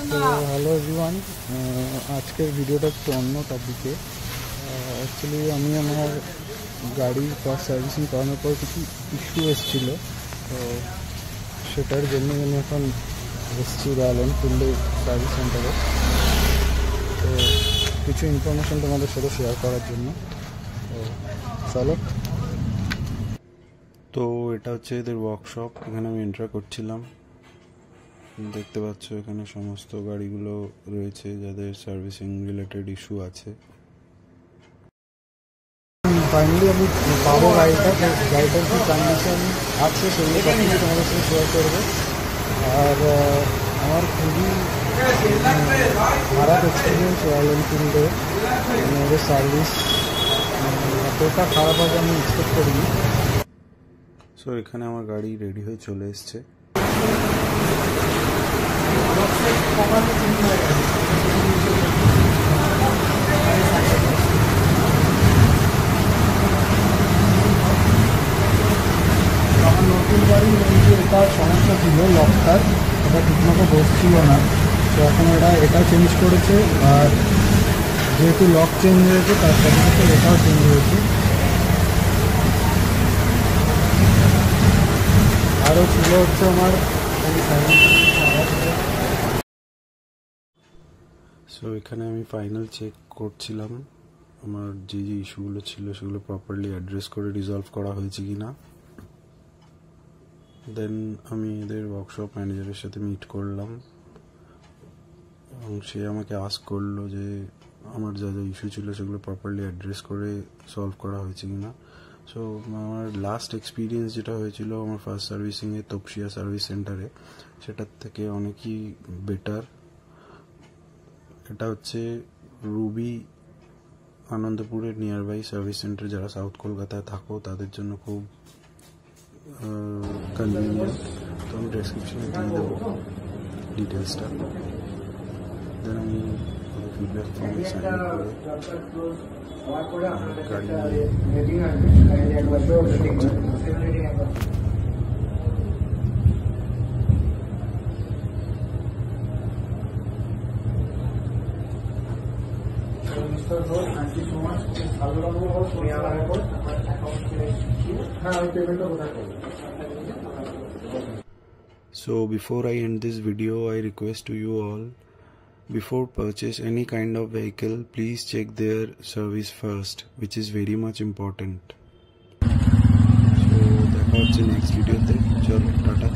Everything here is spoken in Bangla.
হ্যালো এভরিওয়ান, আজকের ভিডিওটা একটু অন্য টপিকে। অ্যাকচুয়ালি আমি আমার গাড়ি ফার্স্ট সার্ভিসিং করানোর পর কিছু ইস্যু এসেছিলো, তো সেটার জন্য আমি এখন এসেছি রয়্যাল এনফিল্ডে সার্ভিস সেন্টারে। তো কিছু ইনফরমেশান তোমাদের সাথে শেয়ার করার জন্য, তো চলো। তো এটা হচ্ছে এদের ওয়ার্কশপ, এখানে আমি এন্টার করছিলাম। দেখতে পাচ্ছ এখানে সমস্ত গাড়িগুলো রয়েছে যাদের সার্ভিসিং রিলেটেড ইস্যু আছে। ফাইনালি আমি পাবো গাড়িটার কি কন্ডিশন আছে সেগুলো সব কিছু তোমাদের সাথে শেয়ার করবো। আর আমার খুবই খারাপ এক্সপিরিয়েন্স রয়্যাল এনফিল্ডে, ওদের সার্ভিস এতটা খারাপ হবে আমি এক্সপেক্ট করিনি। সো এখানে আমার গাড়ি রেডি হয়ে চলে এসছে। আমার নতুন গাড়ি মেনলি এটা সমস্যা ছিল, লকটার এটা ঠিকমতো বসছিল না, তো এখন এটা চেঞ্জ করেছে। আর যেহেতু লক চেঞ্জ হয়েছে তার সাথে সাথে এটাও চেঞ্জ হয়েছে। আরও ছিল হচ্ছে আমার সো এখানে আমি ফাইনাল চেক করছিলাম আমার যে ইস্যুগুলো ছিল সেগুলো প্রপারলি অ্যাড্রেস করে রিজলভ করা হয়েছে কি না। দেন আমি এদের ওয়ার্কশপ ম্যানেজারের সাথে মিট করলাম এবং সে আমাকে আস্ক করলো যে আমার যা যা ইস্যু ছিল সেগুলো প্রপারলি অ্যাড্রেস করে সলভ করা হয়েছে কি না। সো আমার লাস্ট এক্সপিরিয়েন্স যেটা হয়েছিল আমার ফার্স্ট সার্ভিসিংয়ে তপসিয়া সার্ভিস সেন্টারে, সেটার থেকে অনেকই বেটার। এটা হচ্ছে রুবি আনন্দপুরের নিয়ারবাই সার্ভিস সেন্টার। যারা সাউথ কলকাতায় থাকো তাদের জন্য খুব কনভিনিয়েন্ট। তো আমি ডেসক্রিপশনে দিয়ে দেবো ডিটেলসটা। দেন আমি ফিডব্যাক ফর্মে সাইন করে গাড়ি So before I end this video, I request to you all, before purchase any kind of vehicle, please check their service first, which is very much important. So দেখা হচ্ছে নেক্সট ভিডিওতে। চলো টাটা।